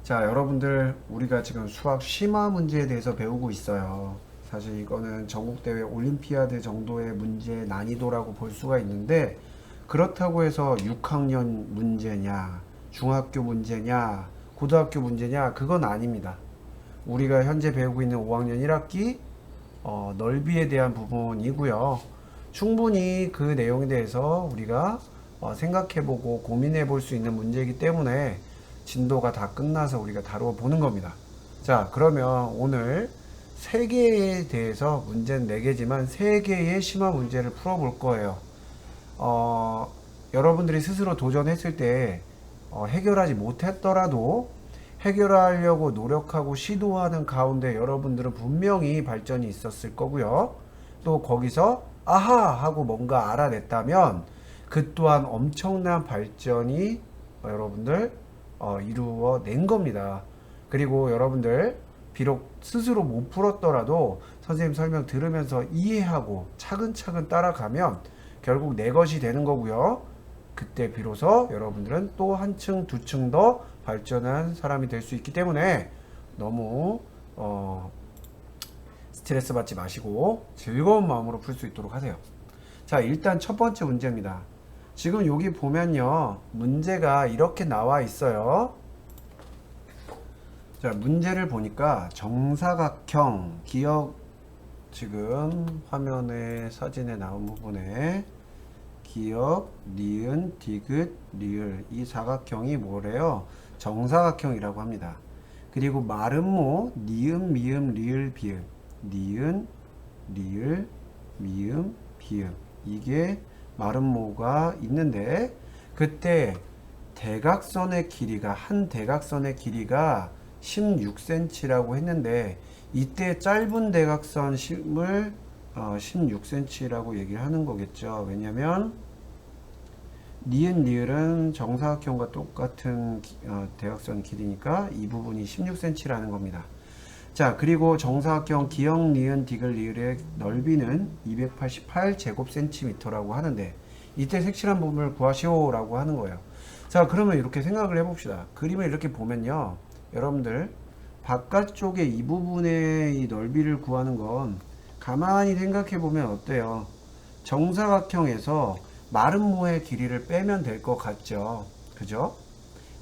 자, 여러분들, 우리가 지금 수학 심화 문제에 대해서 배우고 있어요. 사실 이거는 전국대회 올림피아드 정도의 문제 난이도라고 볼 수가 있는데, 그렇다고 해서 6학년 문제냐, 중학교 문제냐, 고등학교 문제냐, 그건 아닙니다. 우리가 현재 배우고 있는 5학년 1학기 넓이에 대한 부분이고요. 충분히 그 내용에 대해서 우리가 생각해보고 고민해볼 수 있는 문제이기 때문에 진도가 다 끝나서 우리가 다루어 보는 겁니다. 자, 그러면 오늘 3개에 대해서 문제는 4개지만 3개의 심화 문제를 풀어볼 거예요. 여러분들이 스스로 도전했을 때 해결하지 못했더라도 해결하려고 노력하고 시도하는 가운데 여러분들은 분명히 발전이 있었을 거고요. 또 거기서 아하 하고 뭔가 알아냈다면 그 또한 엄청난 발전이 여러분들 이루어낸 겁니다. 그리고 여러분들 비록 스스로 못 풀었더라도 선생님 설명 들으면서 이해하고 차근차근 따라가면 결국 내 것이 되는 거고요. 그때 비로소 여러분들은 또 한층 두층 더 발전한 사람이 될 수 있기 때문에 너무 스트레스 받지 마시고 즐거운 마음으로 풀 수 있도록 하세요. 자, 일단 첫 번째 문제입니다. 지금 여기 보면요, 문제가 이렇게 나와 있어요. 자, 문제를 보니까 정사각형 기억, 지금 화면에 사진에 나온 부분에 기역, 니은, 디귿, 리을, 이 사각형이 뭐래요? 정사각형이라고 합니다. 그리고 마름모, 니은, 미음, 리을, 비읍, 니은, 리을, 미음, 비읍, 이게 마름모가 있는데, 그때 대각선의 길이가, 한 대각선의 길이가 16cm라고 했는데, 이때 짧은 대각선 심을 16cm라고 얘기를 하는 거겠죠. 왜냐면 니은 리을은 정사각형과 똑같은 대각선 길이니까 이 부분이 16cm라는 겁니다. 자, 그리고 정사각형 기역 니은 디귿 리을의 넓이는 288제곱cm라고 하는데 이때 색칠한 부분을 구하시오라고 하는 거예요. 자, 그러면 이렇게 생각을 해봅시다. 그림을 이렇게 보면요, 여러분들 바깥쪽에 이 부분의 이 넓이를 구하는 건 가만히 생각해 보면 어때요? 정사각형에서 마름모의 길이를 빼면 될 것 같죠? 그죠?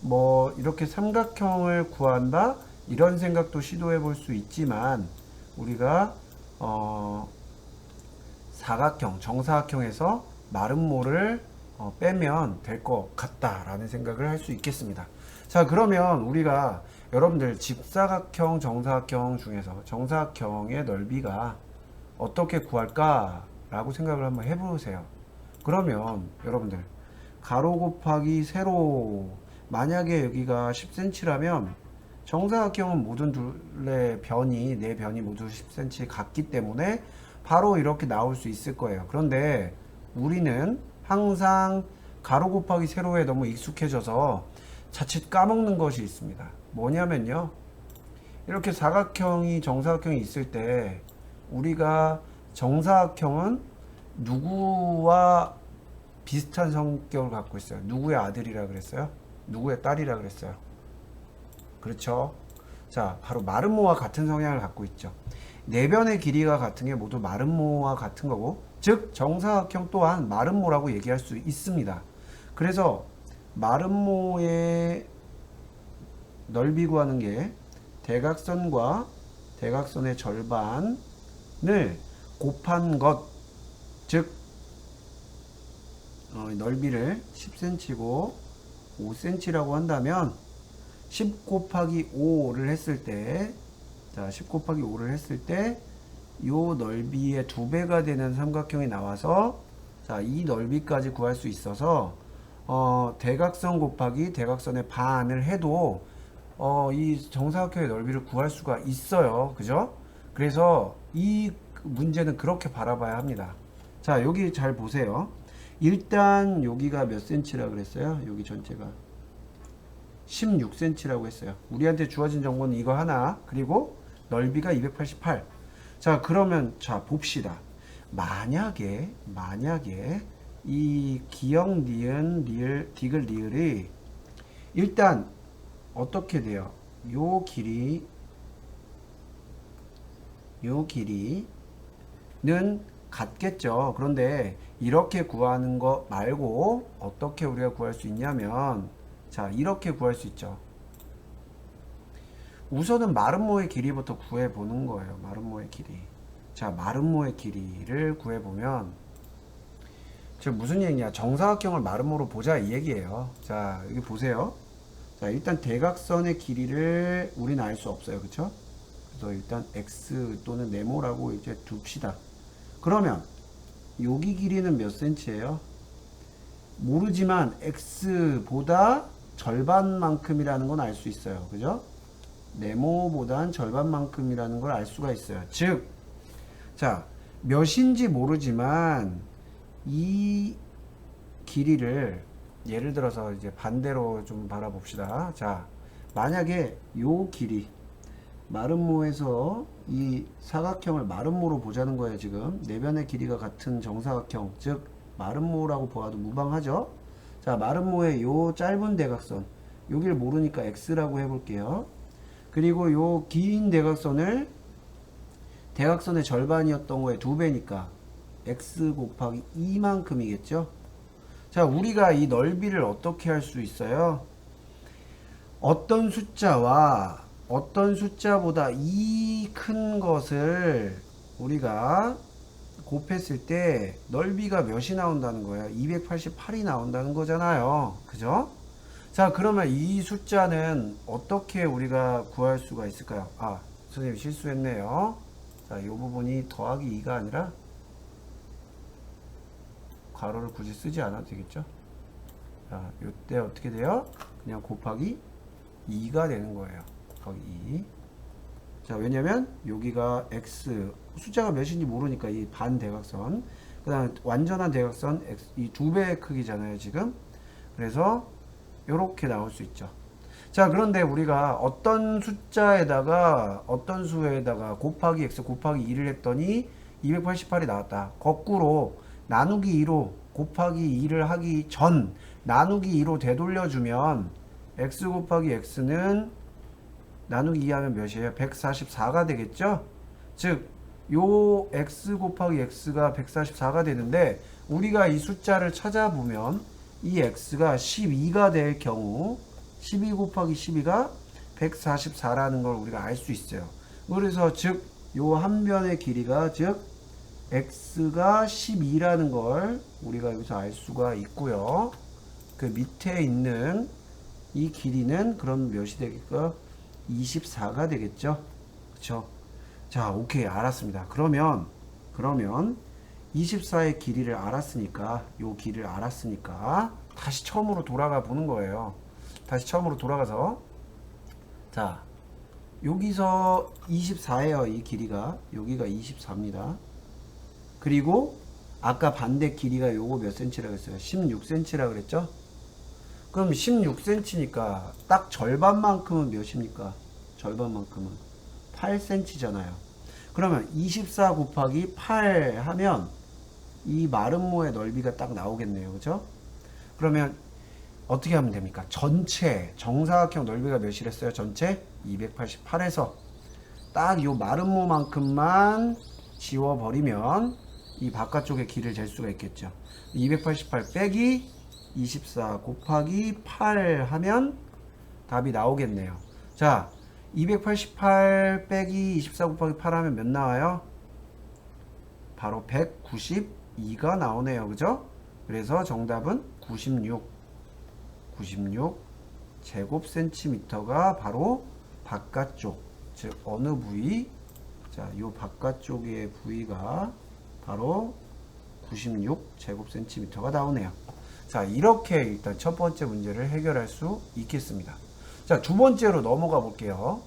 뭐 이렇게 삼각형을 구한다 이런 생각도 시도해 볼 수 있지만 우리가 사각형, 정사각형에서 마름모를 빼면 될 것 같다라는 생각을 할 수 있겠습니다. 자, 그러면 우리가 여러분들 직사각형, 정사각형 중에서 정사각형의 넓이가 어떻게 구할까? 라고 생각을 한번 해보세요. 그러면 여러분들 가로 곱하기 세로, 만약에 여기가 10cm라면 정사각형은 모든 둘의 변이, 네 변이 모두 10cm 같기 때문에 바로 이렇게 나올 수 있을 거예요. 그런데 우리는 항상 가로 곱하기 세로에 너무 익숙해져서 자칫 까먹는 것이 있습니다. 뭐냐면요, 이렇게 사각형이 정사각형이 있을 때 우리가 정사각형은 누구와 비슷한 성격을 갖고 있어요? 누구의 아들이라 그랬어요? 누구의 딸이라 그랬어요? 그렇죠? 자, 바로 마름모와 같은 성향을 갖고 있죠. 내변의 길이가 같은 게 모두 마름모와 같은 거고, 즉 정사각형 또한 마름모라고 얘기할 수 있습니다. 그래서 마름모의 넓이 구하는 게 대각선과 대각선의 절반을 곱한 것, 즉 넓이를 10cm고 5cm라고 한다면 10 곱하기 5를 했을 때, 자, 10 곱하기 5를 했을 때 요 넓이의 2배가 되는 삼각형이 나와서, 자, 이 넓이까지 구할 수 있어서 대각선 곱하기 대각선의 반을 해도 이 정사각형의 넓이를 구할 수가 있어요. 그죠? 그래서 이 문제는 그렇게 바라봐야 합니다. 자, 여기 잘 보세요. 일단 여기가 몇 cm라 그랬어요? 여기 전체가 16cm라고 했어요. 우리한테 주어진 정보는 이거 하나, 그리고 넓이가 288. 자, 그러면 자 봅시다. 만약에 이 기역 니은 리을 디귿 리을이 일단 어떻게 돼요? 요 길이는 같겠죠. 그런데 이렇게 구하는 거 말고 어떻게 우리가 구할 수 있냐면, 자, 이렇게 구할 수 있죠. 우선은 마름모의 길이부터 구해보는 거예요. 마름모의 길이. 자, 마름모의 길이를 구해보면, 지금 무슨 얘기냐? 정사각형을 마름모로 보자 이 얘기예요. 자, 여기 보세요. 자, 일단 대각선의 길이를 우리는 알 수 없어요. 그쵸? 그래서 일단 x 또는 네모라고 이제 둡시다. 그러면 여기 길이는 몇 센치예요? 모르지만 x보다 절반만큼이라는 건 알 수 있어요. 그죠? 네모보단 절반만큼이라는 걸 알 수가 있어요. 즉, 자, 몇인지 모르지만 이 길이를 예를 들어서 이제 반대로 좀 바라봅시다. 자, 만약에 요 길이 마름모에서 이 사각형을 마름모로 보자는 거예요. 지금 내변의 길이가 같은 정사각형, 즉 마름모라고 보아도 무방하죠. 자, 마름모의 요 짧은 대각선, 여기를 모르니까 x라고 해볼게요. 그리고 요 긴 대각선을 대각선의 절반이었던 거에 2배니까 x 곱하기 2만큼이겠죠. 자, 우리가 이 넓이를 어떻게 할 수 있어요? 어떤 숫자와 어떤 숫자보다 이 큰 것을 우리가 곱했을 때 넓이가 몇이 나온다는 거예요? 288이 나온다는 거잖아요. 그죠? 자, 그러면 이 숫자는 어떻게 우리가 구할 수가 있을까요? 아, 선생님 실수했네요. 자, 이 부분이 더하기 2가 아니라 괄호를 굳이 쓰지 않아도 되겠죠? 자, 이때 어떻게 돼요? 그냥 곱하기 2가 되는 거예요. 곱하기 2. 자, 왜냐면 여기가 x 숫자가 몇인지 모르니까 이 반 대각선, 그 다음에 완전한 대각선 이 2배의 크기잖아요 지금. 그래서 이렇게 나올 수 있죠. 자, 그런데 우리가 어떤 숫자에다가 어떤 수에다가 곱하기 x 곱하기 2를 했더니 288이 나왔다. 거꾸로 나누기 2로 곱하기 2를 하기 전 나누기 2로 되돌려주면 x 곱하기 x는 나누기 2 하면 몇이에요? 144가 되겠죠? 즉, 요 x 곱하기 x가 144가 되는데 우리가 이 숫자를 찾아보면 이 x가 12가 될 경우 12 곱하기 12가 144라는 걸 우리가 알 수 있어요. 그래서 즉, 요 한 변의 길이가 즉 x가 12라는 걸 우리가 여기서 알 수가 있고요. 그 밑에 있는 이 길이는 그럼 몇이 되겠까? 24가 되겠죠. 그쵸? 자, 오케이. 알았습니다. 그러면 24의 길이를 알았으니까, 요 길이를 알았으니까, 다시 처음으로 돌아가 보는 거예요. 다시 처음으로 돌아가서, 자, 여기서 24예요. 이 길이가. 여기가 24입니다. 그리고, 아까 반대 길이가 요거 몇 cm라고 했어요? 16cm라고 그랬죠? 그럼 16cm니까 딱 절반만큼은 몇입니까? 절반만큼은 8cm잖아요. 그러면 24 곱하기 8 하면 이 마름모의 넓이가 딱 나오겠네요. 그죠? 그러면 어떻게 하면 됩니까? 전체 정사각형 넓이가 몇이랬어요? 전체 288에서 딱 요 마름모만큼만 지워버리면 이 바깥쪽의 길을 잴 수가 있겠죠. 288 빼기 24 곱하기 8 하면 답이 나오겠네요. 자, 288 빼기 24 곱하기 8 하면 몇 나와요? 바로 192가 나오네요. 그죠? 그래서 정답은 96 제곱센티미터가 바로 바깥쪽, 즉 어느 부위? 자, 요 바깥쪽의 부위가 바로 96 제곱센티미터가 나오네요. 자, 이렇게 일단 첫 번째 문제를 해결할 수 있겠습니다. 자, 두 번째로 넘어가 볼게요.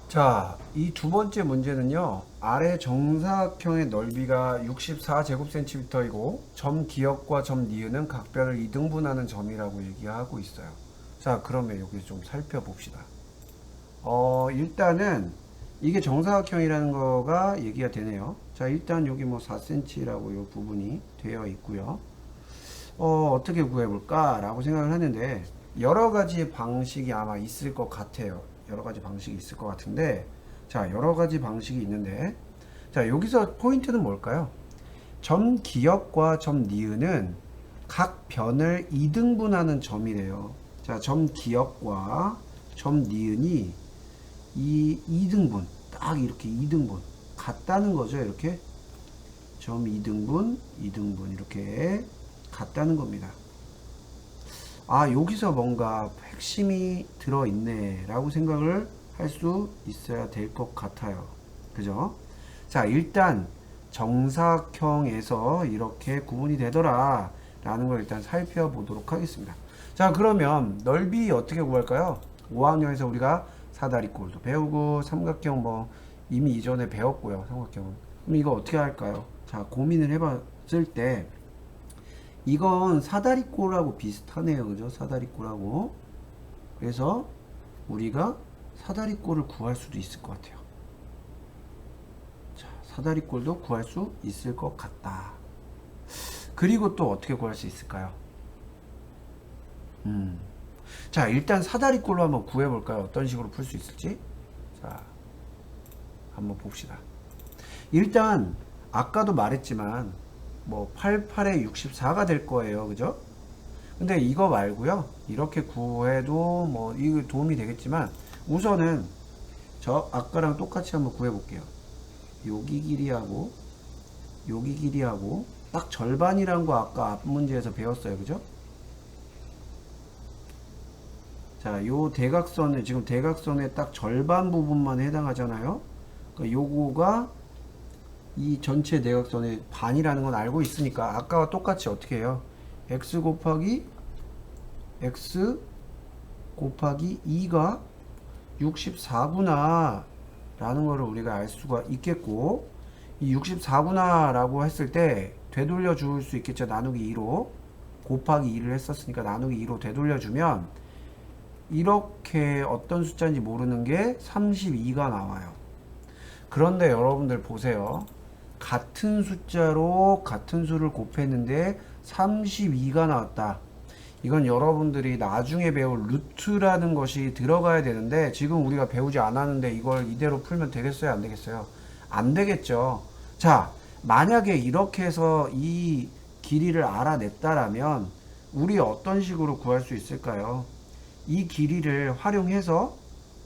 자, 이 두 번째 문제는요, 아래 정사각형의 넓이가 64제곱센티미터이고 점 기역과 점 니은은 각별을 2등분하는 점이라고 얘기하고 있어요. 자, 그러면 여기 좀 살펴봅시다. 일단은 이게 정사각형이라는 거가 얘기가 되네요. 자, 일단 여기 뭐 4cm라고 이 부분이 되어 있고요. 어떻게 구해볼까? 라고 생각을 하는데, 여러 가지 방식이 아마 있을 것 같아요. 여러 가지 방식이 있을 것 같은데, 자, 여러 가지 방식이 있는데, 자, 여기서 포인트는 뭘까요? 점 기역과 점 니은은 각 변을 2등분하는 점이래요. 자, 점 기역과 점 니은이 이 2등분, 딱 이렇게 2등분 같다는 거죠. 이렇게 점 2등분, 2등분 이렇게 같다는 겁니다. 아, 여기서 뭔가 핵심이 들어있네 라고 생각을 할 수 있어야 될 것 같아요. 그죠? 자, 일단 정사각형에서 이렇게 구분이 되더라 라는 걸 일단 살펴보도록 하겠습니다. 자, 그러면 넓이 어떻게 구할까요? 5학년에서 우리가 사다리꼴도 배우고 삼각형 뭐 이미 이전에 배웠고요. 삼각형은. 그럼 이거 어떻게 할까요? 자, 고민을 해봤을 때 이건 사다리꼴하고 비슷하네요. 그죠? 사다리꼴하고. 그래서 우리가 사다리꼴을 구할 수도 있을 것 같아요. 자, 사다리꼴도 구할 수 있을 것 같다. 그리고 또 어떻게 구할 수 있을까요? 자, 일단 사다리꼴로 한번 구해볼까요? 어떤 식으로 풀 수 있을지? 자, 한번 봅시다. 일단 아까도 말했지만 뭐 88에 64가 될 거예요. 그죠? 근데 이거 말고요. 이렇게 구해도 뭐 이거 도움이 되겠지만 우선은 저 아까랑 똑같이 한번 구해 볼게요. 여기 길이하고 여기 길이하고 딱 절반이란 거 아까 앞 문제에서 배웠어요. 그죠? 자, 요 대각선을 지금 대각선의 딱 절반 부분만 해당하잖아요. 그러니까 요거가 이 전체 대각선의 반이라는 건 알고 있으니까 아까와 똑같이 어떻게 해요? x 곱하기 2가 64구나 라는 거를 우리가 알 수가 있겠고, 이 64구나 라고 했을 때 되돌려 줄 수 있겠죠. 나누기 2로 곱하기 2를 했었으니까 나누기 2로 되돌려 주면 이렇게 어떤 숫자인지 모르는 게 32가 나와요. 그런데 여러분들 보세요. 같은 숫자로 같은 수를 곱했는데 32가 나왔다. 이건 여러분들이 나중에 배울 루트라는 것이 들어가야 되는데 지금 우리가 배우지 않았는데 이걸 이대로 풀면 되겠어요? 안 되겠어요? 안 되겠죠. 자, 만약에 이렇게 해서 이 길이를 알아냈다라면 우리 어떤 식으로 구할 수 있을까요? 이 길이를 활용해서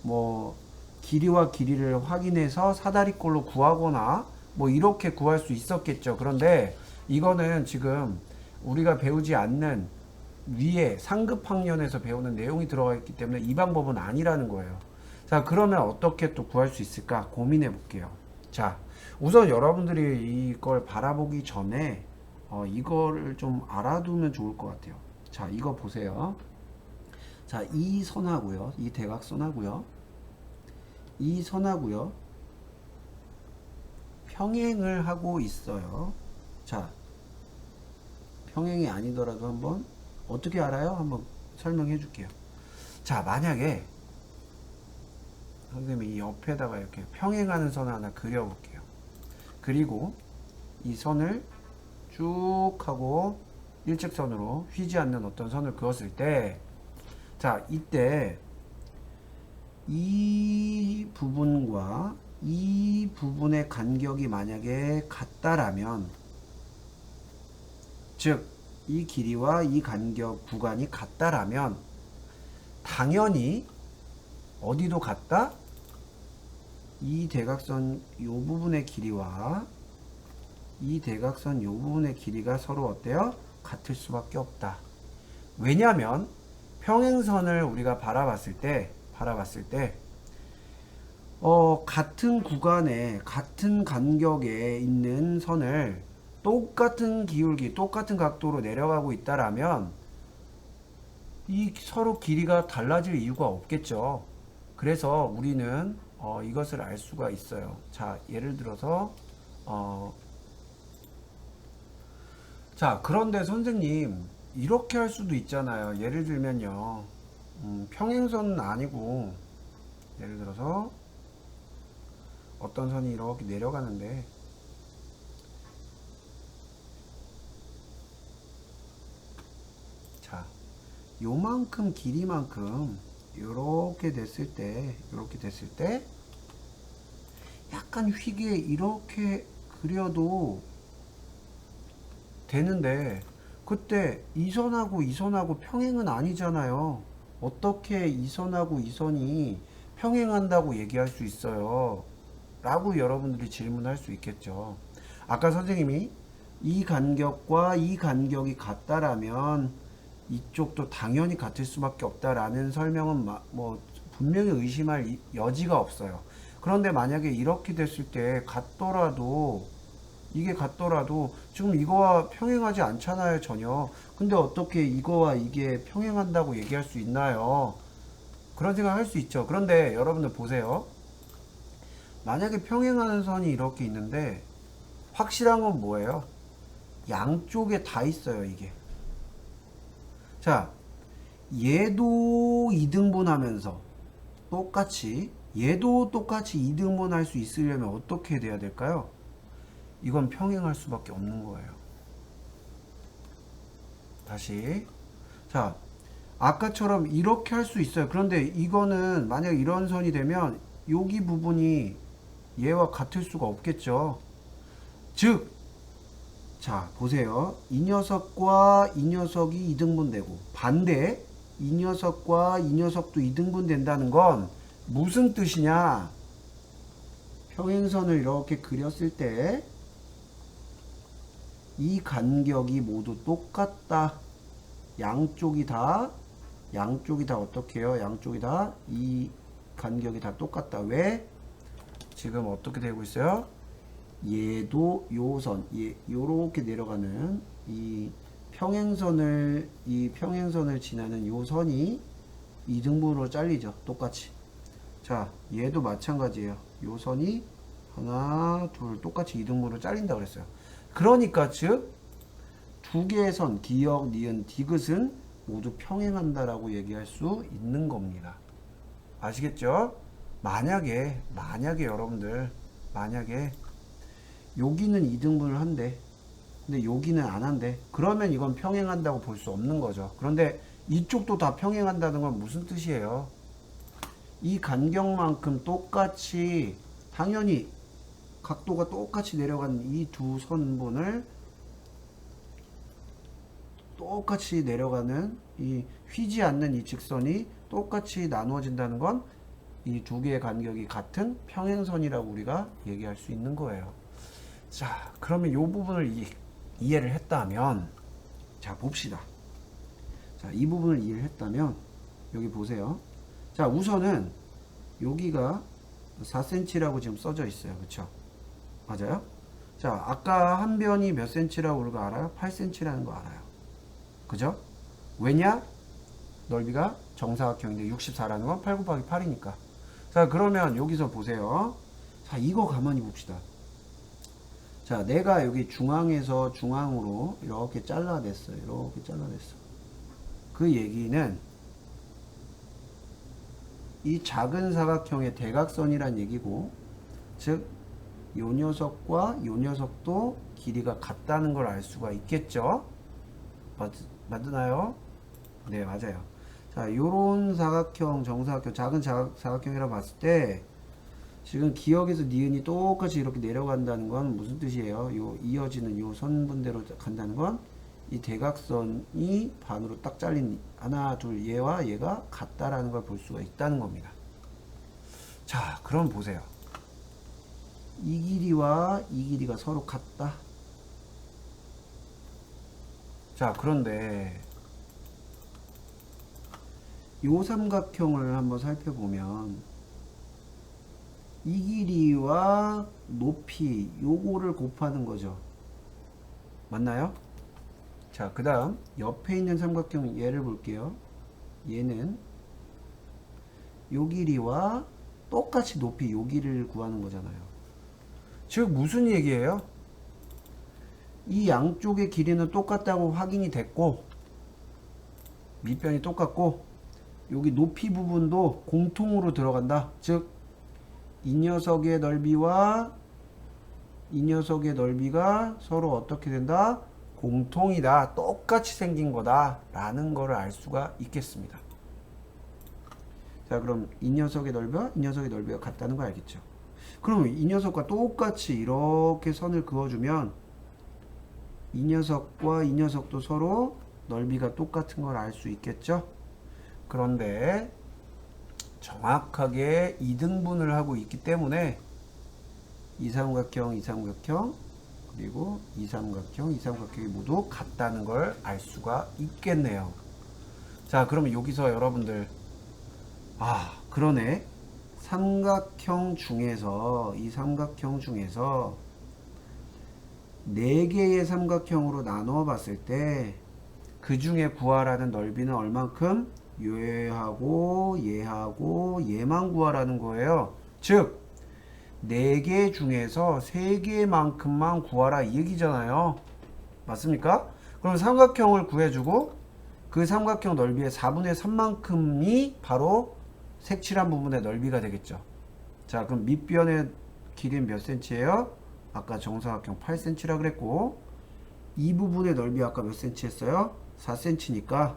뭐 길이와 길이를 확인해서 사다리꼴로 구하거나 뭐 이렇게 구할 수 있었겠죠. 그런데 이거는 지금 우리가 배우지 않는 위에 상급 학년에서 배우는 내용이 들어가 있기 때문에 이 방법은 아니라는 거예요. 자, 그러면 어떻게 또 구할 수 있을까 고민해 볼게요. 자, 우선 여러분들이 이걸 바라보기 전에 이거를 좀 알아두면 좋을 것 같아요. 자, 이거 보세요. 자, 이 선하고요, 이 대각선하고요, 이 선하고요 평행을 하고 있어요. 자, 평행이 아니더라도 한번 어떻게 알아요? 한번 설명해 줄게요. 자, 만약에 선생님이 이 옆에다가 이렇게 평행하는 선을 하나 그려 볼게요. 그리고 이 선을 쭉 하고 일직선으로 휘지 않는 어떤 선을 그었을 때, 자, 이때 이 부분과 이 부분의 간격이 만약에 같다라면, 즉 이 길이와 이 간격 구간이 같다라면 당연히 어디도 같다? 이 대각선 요 부분의 길이와 이 대각선 요 부분의 길이가 서로 어때요? 같을 수밖에 없다. 왜냐하면 평행선을 우리가 바라봤을 때 같은 구간에 같은 간격에 있는 선을 똑같은 기울기, 똑같은 각도로 내려가고 있다라면 이 서로 길이가 달라질 이유가 없겠죠. 그래서 우리는 이것을 알 수가 있어요. 자, 예를 들어서 자, 그런데 선생님 이렇게 할 수도 있잖아요. 예를 들면요, 평행선은 아니고 예를 들어서 어떤 선이 이렇게 내려가는데, 자, 요만큼 길이만큼 요렇게 됐을 때 약간 휘게 이렇게 그려도 되는데, 그때 이 선하고 이 선하고 평행은 아니잖아요. 어떻게 이 선하고 이 선이 평행한다고 얘기할 수 있어요? 라고 여러분들이 질문할 수 있겠죠. 아까 선생님이 이 간격과 이 간격이 같다라면 이쪽도 당연히 같을 수밖에 없다라는 설명은 뭐 분명히 의심할 여지가 없어요. 그런데 만약에 이렇게 됐을 때 이게 같더라도 지금 이거와 평행하지 않잖아요, 전혀. 근데 어떻게 이거와 이게 평행한다고 얘기할 수 있나요? 그런 생각 할 수 있죠. 그런데 여러분들 보세요. 만약에 평행하는 선이 이렇게 있는데 확실한 건 뭐예요? 양쪽에 다 있어요, 이게. 자, 얘도 2등분 하면서 얘도 똑같이 2등분 할 수 있으려면 어떻게 돼야 될까요? 이건 평행할 수밖에 없는 거예요. 다시. 자, 아까처럼 이렇게 할 수 있어요. 그런데 이거는 만약 이런 선이 되면 여기 부분이 얘와 같을 수가 없겠죠. 즉, 자, 보세요. 이 녀석과 이 녀석이 2등분 되고, 반대, 이 녀석과 이 녀석도 2등분 된다는 건 무슨 뜻이냐? 평행선을 이렇게 그렸을 때, 이 간격이 모두 똑같다. 양쪽이 다 어떻게 해요? 양쪽이 다 이 간격이 다 똑같다. 왜? 지금 어떻게 되고 있어요? 얘도 요렇게 내려가는 이 평행선을 지나는 요 선이 2등분으로 잘리죠. 똑같이. 자, 얘도 마찬가지예요. 요 선이 하나, 둘 똑같이 2등분으로 잘린다 그랬어요. 그러니까 즉 두 개의 선, 기역, 니은, 디귿은 모두 평행한다라고 얘기할 수 있는 겁니다. 아시겠죠? 만약에 여러분들 여기는 2등분을 한대. 근데 여기는 안 한대. 그러면 이건 평행한다고 볼 수 없는 거죠. 그런데 이쪽도 다 평행한다는 건 무슨 뜻이에요? 이 간격만큼 똑같이, 당연히 각도가 똑같이 내려가는 이 두 선분을 똑같이 내려가는 이 휘지 않는 이 직선이 똑같이 나누어진다는 건 이 두 개의 간격이 같은 평행선이라고 우리가 얘기할 수 있는 거예요. 자, 그러면 이 부분을 이해를 했다면, 자, 봅시다. 자, 이 부분을 이해를 했다면, 여기 보세요. 자, 우선은 여기가 4cm라고 지금 써져 있어요. 그쵸? 맞아요? 자, 아까 한 변이 몇 cm라고 우리가 알아요? 8cm라는 거 알아요. 그죠? 왜냐? 넓이가 정사각형인데 64라는 건 8 곱하기 8이니까. 자, 그러면 여기서 보세요. 자, 이거 가만히 봅시다. 자, 내가 여기 중앙에서 중앙으로 이렇게 잘라냈어요. 이렇게 잘라냈어. 그 얘기는 이 작은 사각형의 대각선이란 얘기고, 즉, 요 녀석과 요 녀석도 길이가 같다는 걸 알 수가 있겠죠? 맞나요? 네, 맞아요. 자, 요런 사각형, 정사각형, 작은 사각형이라고 봤을 때, 지금 기역에서 니은이 똑같이 이렇게 내려간다는 건 무슨 뜻이에요? 요 이어지는 요 선분대로 간다는 건 이 대각선이 반으로 딱 잘린 하나, 둘, 얘와 얘가 같다라는 걸 볼 수가 있다는 겁니다. 자, 그럼 보세요. 이 길이와 이 길이가 서로 같다. 자, 그런데 요 삼각형을 한번 살펴보면 이 길이와 높이 요거를 곱하는 거죠. 맞나요? 자, 그 다음 옆에 있는 삼각형 얘를 볼게요. 얘는 요 길이와 똑같이 높이 요 길이를 구하는 거잖아요. 즉 무슨 얘기예요? 이 양쪽의 길이는 똑같다고 확인이 됐고, 밑변이 똑같고, 여기 높이 부분도 공통으로 들어간다. 즉 이 녀석의 넓이와 이 녀석의 넓이가 서로 어떻게 된다? 공통이다, 똑같이 생긴 거다 라는 거를 알 수가 있겠습니다. 자, 그럼 이 녀석의 넓이와 이 녀석의 넓이가 같다는 거 알겠죠? 그럼 이 녀석과 똑같이 이렇게 선을 그어주면 이 녀석과 이 녀석도 서로 넓이가 똑같은 걸 알 수 있겠죠? 그런데 정확하게 이등분을 하고 있기 때문에 이삼각형, 이삼각형, 그리고 이삼각형, 이삼각형이 모두 같다는 걸 알 수가 있겠네요. 자, 그러면 여기서 여러분들, 그러네. 삼각형 중에서, 이 삼각형 중에서 4개의 삼각형으로 나누어 봤을 때 그 중에 구하라는 넓이는 얼만큼? 얘하고 얘하고 얘만 구하라는 거예요. 즉 4개 중에서 3개만큼만 구하라 이 얘기잖아요. 맞습니까? 그럼 삼각형을 구해주고 그 삼각형 넓이의 4분의 3만큼이 바로 색칠한 부분의 넓이가 되겠죠. 자, 그럼 밑변의 길이는 몇 cm예요? 아까 정사각형 8cm라 그랬고 이 부분의 넓이 아까 몇 cm 했어요? 4cm니까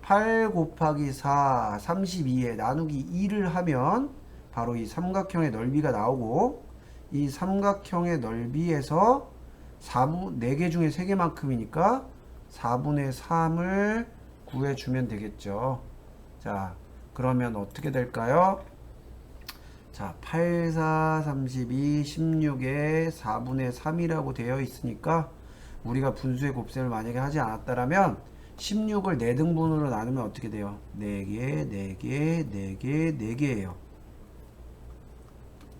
8 곱하기 4 32에 나누기 2를 하면 바로 이 삼각형의 넓이가 나오고 이 삼각형의 넓이에서 4개 중에 3개만큼이니까 4분의 3을 구해주면 되겠죠. 자, 그러면 어떻게 될까요? 자, 8, 4, 32, 16에 4분의 3이라고 되어 있으니까 우리가 분수의 곱셈을 만약에 하지 않았다라면 16을 4등분으로 나누면 어떻게 돼요? 4개, 4개, 4개, 4개예요.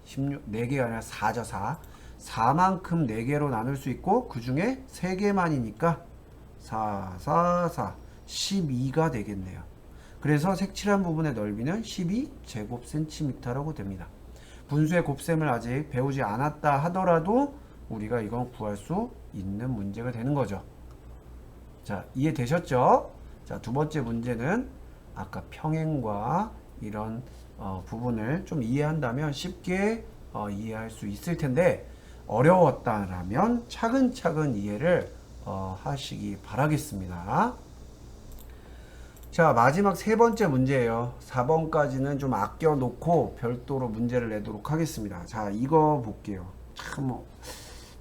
4개가 아니라 4죠, 4. 4만큼 4개로 나눌 수 있고 그 중에 3개만이니까 4, 4, 4, 12가 되겠네요. 그래서 색칠한 부분의 넓이는 12제곱센티미터라고 됩니다. 분수의 곱셈을 아직 배우지 않았다 하더라도 우리가 이건 구할 수 있는 문제가 되는 거죠. 자, 이해되셨죠? 자, 두 번째 문제는 아까 평행과 이런 부분을 좀 이해한다면 쉽게 이해할 수 있을 텐데 어려웠다라면 차근차근 이해를 하시기 바라겠습니다. 자, 마지막 세 번째 문제예요. 4번까지는 좀 아껴 놓고 별도로 문제를 내도록 하겠습니다. 자, 이거 볼게요. 참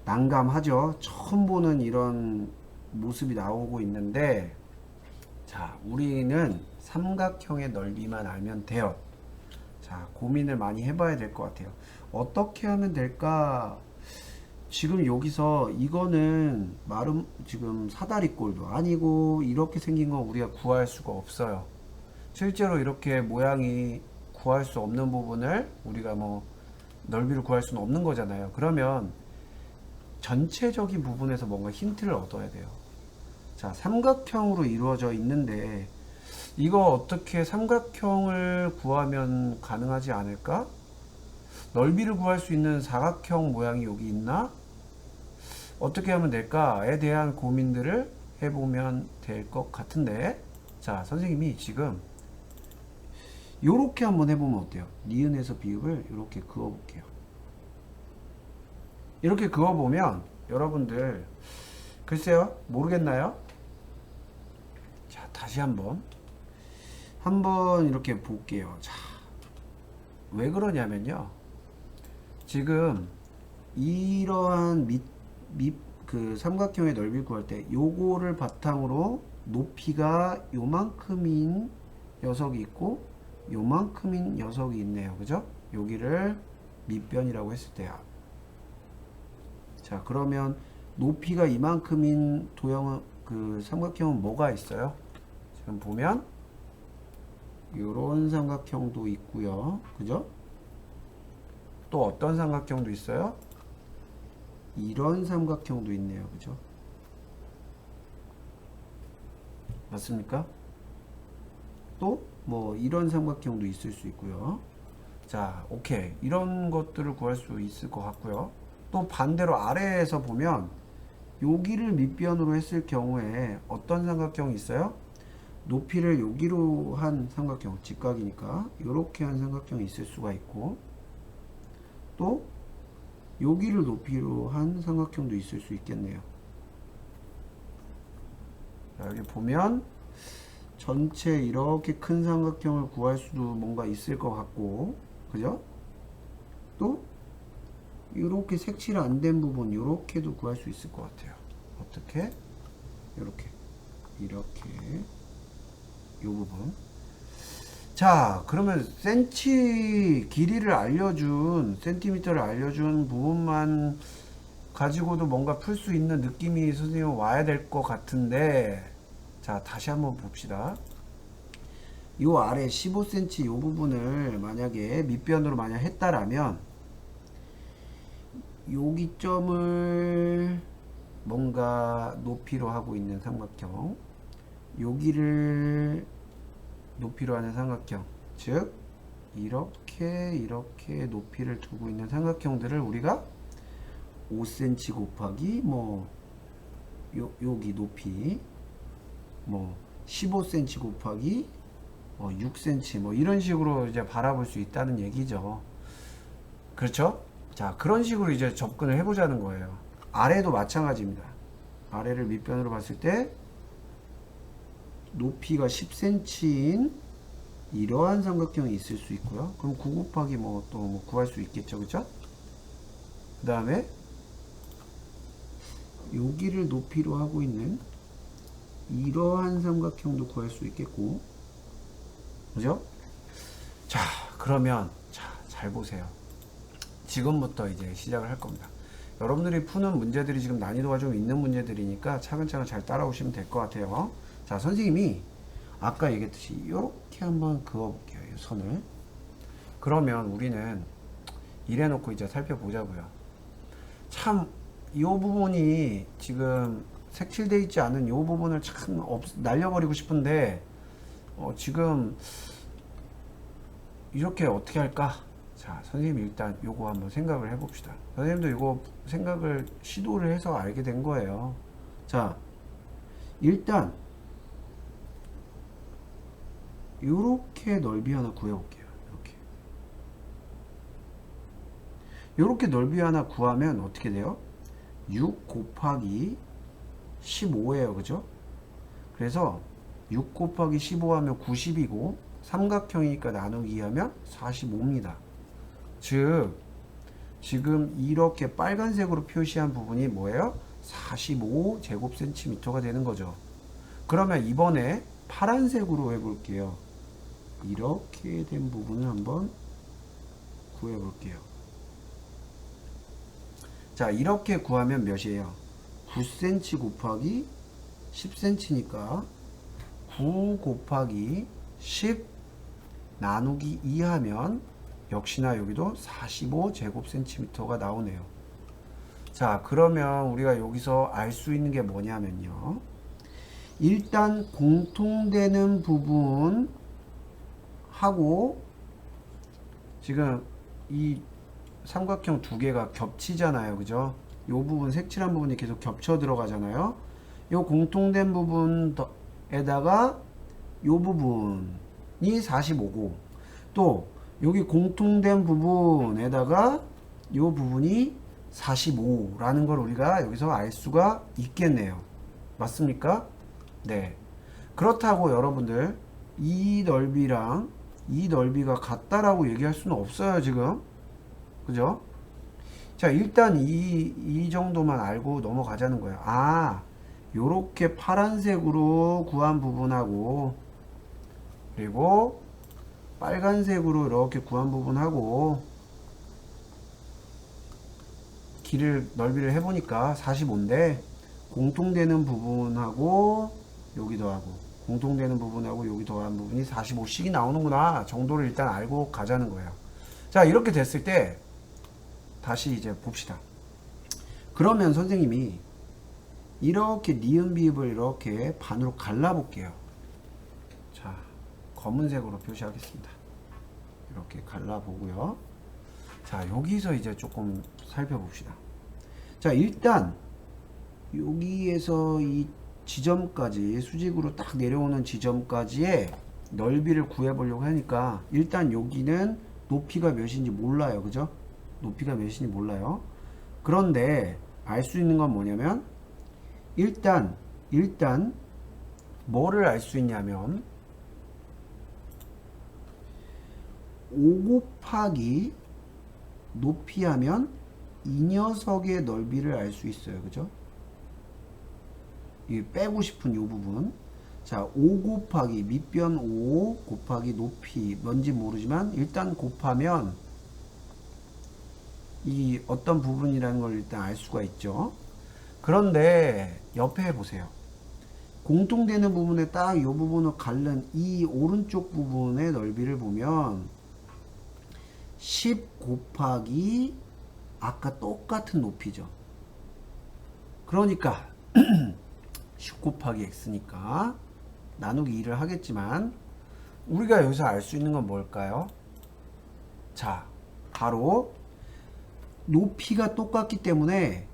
난감하죠. 처음 보는 이런 모습이 나오고 있는데, 자, 우리는 삼각형의 넓이만 알면 돼요. 자, 고민을 많이 해봐야 될 것 같아요. 어떻게 하면 될까? 지금 여기서 이거는 지금 사다리꼴도 아니고 이렇게 생긴 건 우리가 구할 수가 없어요. 실제로 이렇게 모양이 구할 수 없는 부분을 우리가 넓이를 구할 수는 없는 거잖아요. 그러면 전체적인 부분에서 뭔가 힌트를 얻어야 돼요. 자, 삼각형으로 이루어져 있는데 이거 어떻게 삼각형을 구하면 가능하지 않을까? 넓이를 구할 수 있는 사각형 모양이 여기 있나? 어떻게 하면 될까에 대한 고민들을 해보면 될 것 같은데, 자, 선생님이 지금 요렇게 한번 해보면 어때요? 니은에서 비읍을 이렇게 그어볼게요. 이렇게 그어보면 여러분들 글쎄요, 모르겠나요? 자, 다시 한번 이렇게 볼게요. 자, 왜 그러냐면요, 지금 이러한 그 삼각형의 넓이를 구할 때 요거를 바탕으로 높이가 요만큼인 녀석이 있고 요만큼인 녀석이 있네요. 그죠? 여기를 밑변이라고 했을 때야. 자, 그러면 높이가 이만큼인 그 삼각형은 뭐가 있어요? 지금 보면 요런 삼각형도 있고요. 그죠? 또 어떤 삼각형도 있어요? 이런 삼각형도 있네요. 그죠? 맞습니까? 또 이런 삼각형도 있을 수 있고요. 자, 오케이. 이런 것들을 구할 수 있을 것 같고요. 또 반대로 아래에서 보면 여기를 밑변으로 했을 경우에 어떤 삼각형이 있어요? 높이를 여기로 한 삼각형, 직각이니까 이렇게 한 삼각형이 있을 수가 있고, 또 여기를 높이로 한 삼각형도 있을 수 있겠네요. 자, 여기 보면 전체 이렇게 큰 삼각형을 구할 수도 뭔가 있을 것 같고, 그죠? 또 이렇게 색칠 안 된 부분 이렇게도 구할 수 있을 것 같아요. 어떻게? 이렇게 이 부분. 자, 그러면 길이를 알려준, 센티미터를 알려준 부분만 가지고도 뭔가 풀 수 있는 느낌이 선생님 와야 될 것 같은데, 자, 다시 한번 봅시다. 요 아래 15cm 요 부분을 만약에 밑변으로 만약 했다라면, 여기 점을 뭔가 높이로 하고 있는 삼각형, 여기를 높이로 하는 삼각형, 즉 이렇게 높이를 두고 있는 삼각형들을 우리가 5cm 곱하기 뭐 여기 높이 뭐 15cm 곱하기 6cm 뭐 이런 식으로 이제 바라볼 수 있다는 얘기죠. 그렇죠? 자, 그런 식으로 이제 접근을 해보자는 거예요. 아래도 마찬가지입니다. 아래를 밑변으로 봤을 때 높이가 10cm인 이러한 삼각형이 있을 수 있고요. 그럼 9 곱하기 뭐 또 뭐 구할 수 있겠죠. 그죠? 그 다음에 여기를 높이로 하고 있는 이러한 삼각형도 구할 수 있겠고, 그죠? 자, 그러면 잘 보세요. 지금부터 이제 시작을 할 겁니다. 여러분들이 푸는 문제들이 지금 난이도가 좀 있는 문제들이니까 차근차근 잘 따라오시면 될 것 같아요. 자, 선생님이 아까 얘기했듯이 이렇게 한번 그어볼게요. 이 선을. 그러면 우리는 이래놓고 이제 살펴보자고요. 참, 이 부분이 지금 색칠되어 있지 않은 이 부분을 참 날려버리고 싶은데, 지금 이렇게 어떻게 할까? 자, 선생님 일단 요거 한번 생각을 해봅시다. 선생님도 이거 생각을 시도를 해서 알게 된 거예요. 자, 일단 요렇게 넓이 하나 구해볼게요. 요렇게 넓이 하나 구하면 어떻게 돼요? 6 곱하기 15예요. 그죠? 그래서 6 곱하기 15 하면 90이고 삼각형이니까 나누기 하면 45입니다. 즉 지금 이렇게 빨간색으로 표시한 부분이 뭐예요? 45 제곱센티미터가 되는 거죠. 그러면 이번에 파란색으로 해볼게요. 이렇게 된 부분을 한번 구해볼게요. 자, 이렇게 구하면 몇이에요? 9cm 곱하기 10cm니까 9 곱하기 10 나누기 2 하면 역시나 여기도 45 제곱센티미터가 나오네요. 자, 그러면 우리가 여기서 알 수 있는 게 뭐냐면요. 일단 공통되는 부분 하고 지금 이 삼각형 두 개가 겹치잖아요. 그죠? 요 부분 색칠한 부분이 계속 겹쳐 들어가잖아요. 요 공통된 부분에다가 요 부분이 45고 또 여기 공통된 부분에다가 요 부분이 45라는 걸 우리가 여기서 알 수가 있겠네요. 맞습니까? 네. 그렇다고 여러분들 이 넓이랑 이 넓이가 같다라고 얘기할 수는 없어요, 지금. 그죠? 자, 일단 이 정도만 알고 넘어가자는 거예요. 아, 요렇게 파란색으로 구한 부분하고 그리고 빨간색으로 이렇게 구한 부분하고 넓이를 해보니까 45인데 공통되는 부분하고 여기 더하고 공통되는 부분하고 여기 더한 부분이 45씩이 나오는구나 정도를 일단 알고 가자는 거예요. 자, 이렇게 됐을 때 다시 이제 봅시다. 그러면 선생님이 이렇게 니은 비읍을 이렇게 반으로 갈라볼게요. 자, 검은색으로 표시하겠습니다. 이렇게 갈라보고요. 자, 여기서 이제 조금 살펴봅시다. 자, 일단 여기에서 이 지점까지 수직으로 딱 내려오는 지점까지의 넓이를 구해보려고 하니까 일단 여기는 높이가 몇인지 몰라요. 그죠? 높이가 몇인지 몰라요. 그런데 알 수 있는 건 뭐냐면 일단 뭐를 알 수 있냐면 5 곱하기 높이 하면 이 녀석의 넓이를 알 수 있어요. 그죠? 이 빼고 싶은 이 부분. 자, 5 곱하기 밑변 5 곱하기 높이 뭔지 모르지만 일단 곱하면 이 어떤 부분이라는 걸 일단 알 수가 있죠. 그런데 옆에 해보세요. 공통되는 부분에 딱 이 부분을 가른 이 오른쪽 부분의 넓이를 보면 10 곱하기 아까 똑같은 높이죠. 그러니까 10 곱하기 x니까 나누기 2를 하겠지만 우리가 여기서 알 수 있는 건 뭘까요? 자, 바로 높이가 똑같기 때문에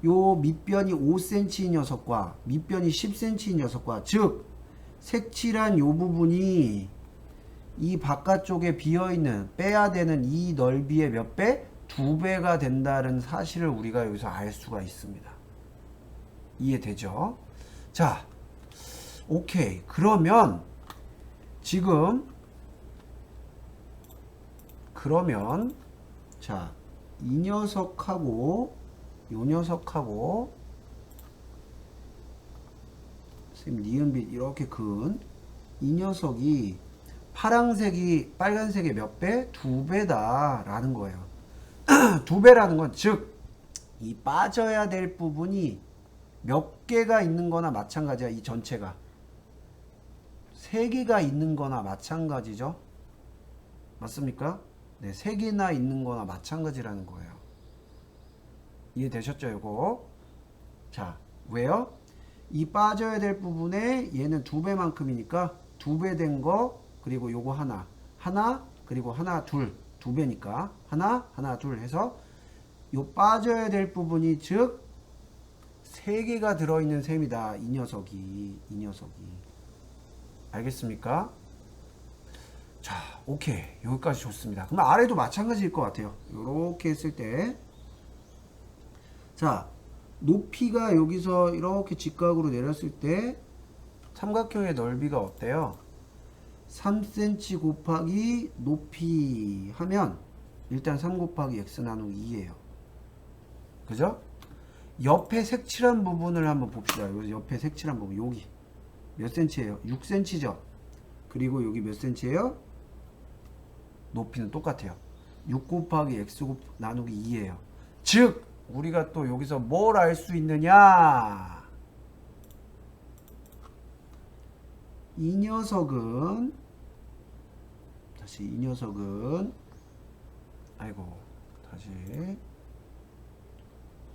요 밑변이 5cm인 녀석과 밑변이 10cm인 녀석과 즉 색칠한 요 부분이 이 바깥쪽에 비어있는 빼야 되는 이 넓이의 몇 배? 2배가 된다는 사실을 우리가 여기서 알 수가 있습니다. 이해되죠? 자, 오케이. 그러면 지금 자, 이 녀석하고 요 녀석하고 선생님 니은빛 이렇게 큰 이 녀석이 파란색이 빨간색의 몇 배? 2배다 라는 거예요. 2배라는 건 즉 이 빠져야 될 부분이 몇 개가 있는 거나 마찬가지야. 이 전체가 3개가 있는 거나 마찬가지죠. 맞습니까? 네, 3개나 있는 거나 마찬가지라는 거예요. 이해되셨죠, 이거? 자, 왜요? 이 빠져야 될 부분에 얘는 2배만큼이니까 2배 된 거, 그리고 요거 하나, 그리고 하나, 둘, 2배니까 하나, 둘 해서 요 빠져야 될 부분이 즉 3개가 들어있는 셈이다. 이 녀석이. 알겠습니까? 자, 오케이. 여기까지 좋습니다. 그럼 아래도 마찬가지일 것 같아요. 요렇게 했을 때 자, 높이가 여기서 이렇게 직각으로 내렸을 때 삼각형의 넓이가 어때요? 3cm 곱하기 높이 하면 일단 3 곱하기 x 나누기 2예요. 그죠? 옆에 색칠한 부분을 한번 봅시다. 옆에 색칠한 부분 여기 몇 cm예요? 6cm죠. 그리고 여기 몇 cm예요? 높이는 똑같아요. 6 곱하기 x 나누기 2예요. 즉 우리가 또 여기서 뭘 알 수 있느냐? 이 녀석은 아이고 다시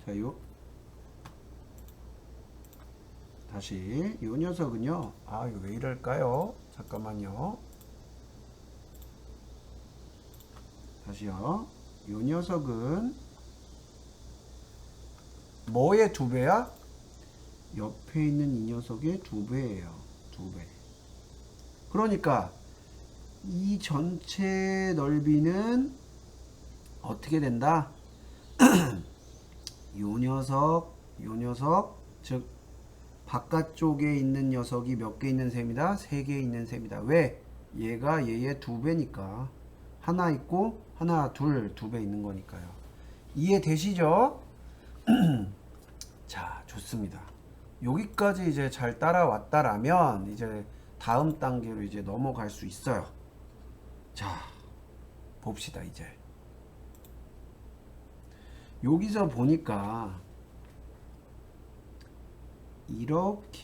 자, 다시 요 녀석은요. 아, 이거 왜 이럴까요? 잠깐만요. 다시요. 요 녀석은 뭐의 2배야? 옆에 있는 이 녀석의 2배예요. 2배. 그러니까 이 전체 넓이는 어떻게 된다? 요 녀석, 즉 바깥쪽에 있는 녀석이 몇 개 있는 셈이다? 3개 있는 셈이다. 왜? 얘가 얘의 2배니까. 하나 있고 하나, 둘, 2배 있는 거니까요. 이해되시죠? 자, 좋습니다. 여기까지 이제 잘 따라왔다라면 이제 다음 단계로 이제 넘어갈 수 있어요. 자, 봅시다. 이제 여기서 보니까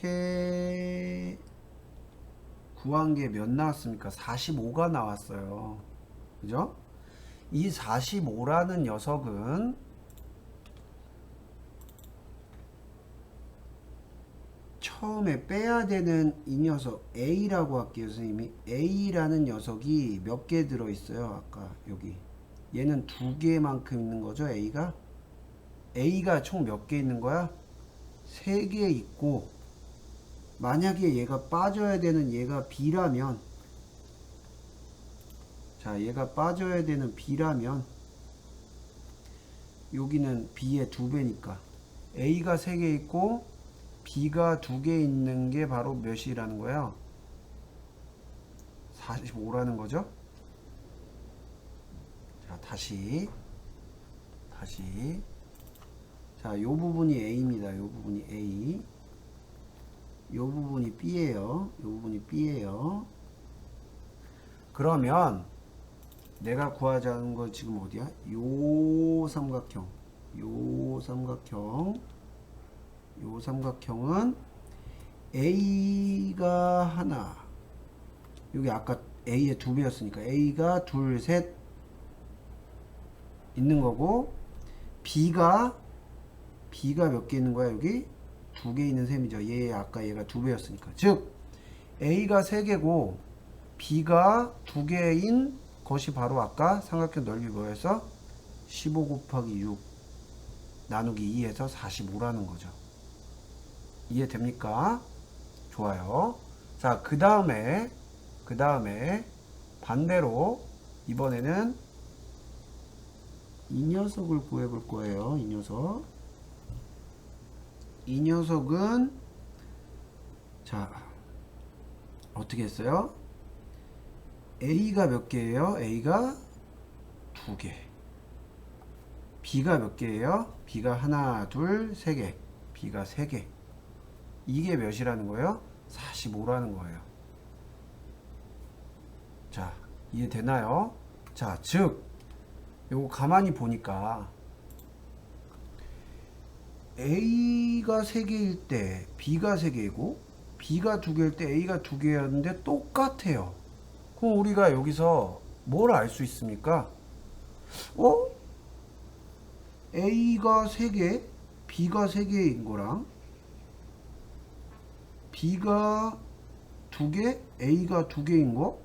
이렇게 구한 게 몇 나왔습니까? 45가 나왔어요. 그죠? 이 45라는 녀석은 처음에 빼야 되는 이 녀석 A라고 할게요. 선생님이 A라는 녀석이 몇 개 들어있어요? 아까 여기 얘는 2개만큼 있는 거죠. A가 총 몇 개 있는 거야? 3개 있고 만약에 얘가 빠져야 되는 얘가 B라면 자, 얘가 빠져야 되는 B라면 여기는 B의 2배니까 A가 3개 있고 B가 2개 있는 게 바로 몇이라는 거예요? 45라는 거죠. 자, 다시 자, 요 부분이 A입니다. 요 부분이 A, 요 부분이 B예요. 요 부분이 B예요. 그러면 내가 구하자는 거 지금 어디야? 요 삼각형, 요 삼각형은 A가 하나, 여기 아까 A의 2배였으니까 A가 둘, 셋 있는 거고, B가 몇 개 있는 거야? 여기 2개 있는 셈이죠. 아까 얘가 2배였으니까. 즉 A가 3개고 B가 2개인 것이 바로 아까 삼각형 넓이 뭐였어? 15 곱하기 6 나누기 2에서 45라는 거죠. 이해됩니까? 좋아요. 자, 그 다음에 반대로 이번에는 이 녀석을 구해볼 거예요. 이 녀석은 자, 어떻게 했어요? A가 몇 개예요? A가 2개. B가 몇 개예요? B가 하나, 둘, 3개. B가 3개. 이게 몇이라는 거예요? 45라는 거예요. 자, 이해되나요? 자, 즉 요거 가만히 보니까 A가 3개일 때 B가 3개이고 B가 2개일 때 A가 2개였는데 똑같아요. 그럼 우리가 여기서 뭘 알 수 있습니까? A가 3개, B가 3개인 거랑 B가 2개, A가 2개인 거?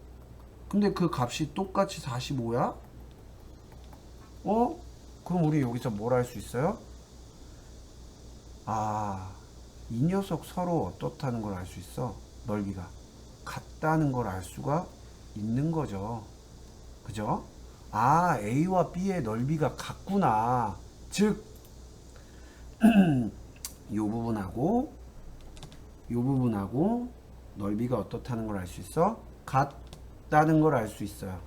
근데 그 값이 똑같이 45야? 그럼 우리 여기서 뭘 알 수 있어요? 이 녀석 서로 어떻다는 걸 알 수 있어. 넓이가 같다는 걸 알 수가 있는 거죠. 그죠? A와 B의 넓이가 같구나. 즉, 요 부분하고 넓이가 어떻다는 걸 알 수 있어? 같다는 걸 알 수 있어요.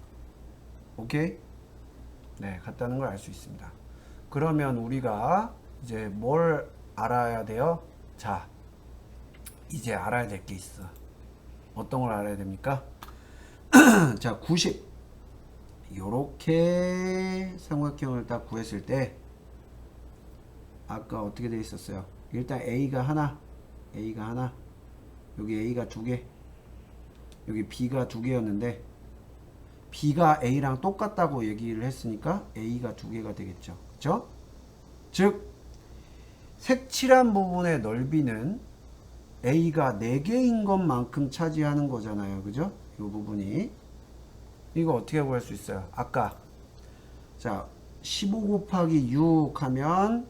오케이? 네, 같다는 걸 알 수 있습니다. 그러면 우리가 이제 뭘 알아야 돼요? 자, 이제 알아야 될 게 있어. 어떤 걸 알아야 됩니까? 자, 90. 요렇게 삼각형을 딱 구했을 때 아까 어떻게 돼 있었어요? 일단 A가 하나, 여기 A가 2개, 여기 B가 2개였는데 B가 A랑 똑같다고 얘기를 했으니까 A가 2개가 되겠죠. 그쵸? 즉 색칠한 부분의 넓이는 A가 4개인 것만큼 차지하는 거잖아요. 그죠? 이 부분이. 이거 어떻게 구할 수 있어요? 아까 자, 15 곱하기 6 하면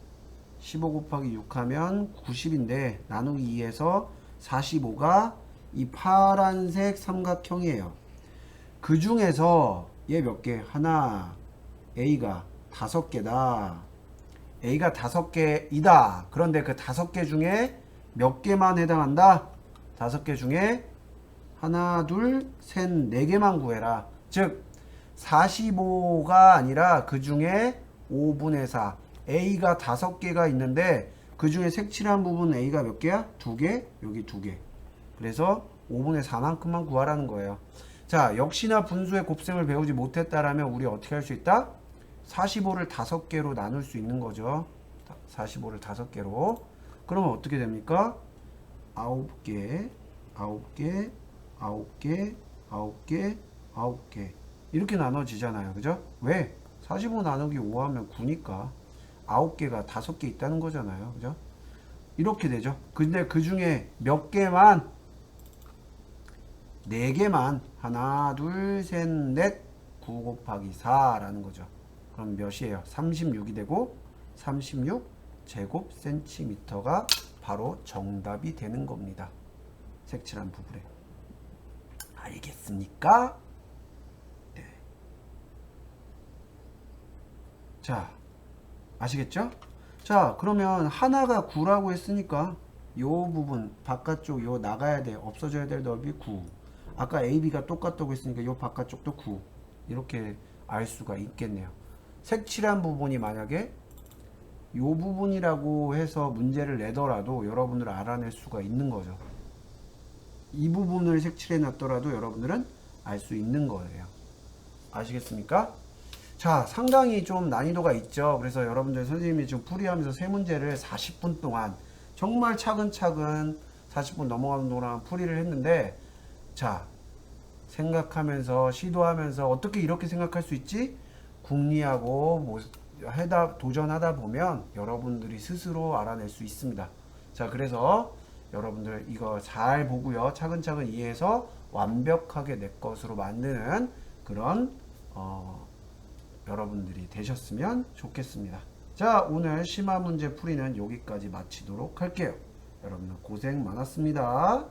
90인데 나누기 2에서 45가 이 파란색 삼각형이에요. 그 중에서 얘 몇 개? 하나, A가 5개다. A가 5개이다. 그런데 그 5개 중에 몇 개만 해당한다? 5개 중에 하나, 둘, 셋, 4개만 구해라. 즉 45가 아니라 그 중에 5분의 4. A가 5개가 있는데 그 중에 색칠한 부분 A가 몇 개야? 2개, 여기 2개. 그래서 5분의 4만큼만 구하라는 거예요. 자, 역시나 분수의 곱셈을 배우지 못했다라면 우리 어떻게 할 수 있다? 45를 5개로 나눌 수 있는 거죠. 45를 5개로. 그러면 어떻게 됩니까? 9개, 9개, 9개, 9개, 9개. 이렇게 나눠지잖아요. 그죠? 왜? 45 나누기 5 하면 9니까 9개가 5개 있다는 거잖아요. 그죠? 이렇게 되죠. 근데 그 중에 몇 개만 4개만 하나, 둘, 셋, 넷 9 곱하기 4라는 거죠. 그럼 몇이에요? 36이 되고 36 제곱 센티미터가 바로 정답이 되는 겁니다. 색칠한 부분에. 알겠습니까? 네. 자, 아시겠죠? 자, 그러면 하나가 9라고 했으니까 요 부분 바깥쪽 요 나가야 돼 없어져야 될 넓이 9. 아까 AB가 똑같다고 했으니까 요 바깥쪽도 9. 이렇게 알 수가 있겠네요. 색칠한 부분이 만약에 요 부분이라고 해서 문제를 내더라도 여러분들 알아낼 수가 있는 거죠. 이 부분을 색칠해 놨더라도 여러분들은 알 수 있는 거예요. 아시겠습니까? 자, 상당히 좀 난이도가 있죠. 그래서 여러분들 선생님이 지금 풀이하면서 세 문제를 40분 동안 정말 차근차근 40분 넘어가는 동안 풀이를 했는데, 자, 생각하면서 시도하면서 어떻게 이렇게 생각할 수 있지? 궁리하고 뭐 도전하다 보면 여러분들이 스스로 알아낼 수 있습니다. 자, 그래서 여러분들 이거 잘 보고요. 차근차근 이해해서 완벽하게 내 것으로 만드는 그런 여러분들이 되셨으면 좋겠습니다. 자, 오늘 심화 문제 풀이는 여기까지 마치도록 할게요. 여러분들 고생 많았습니다.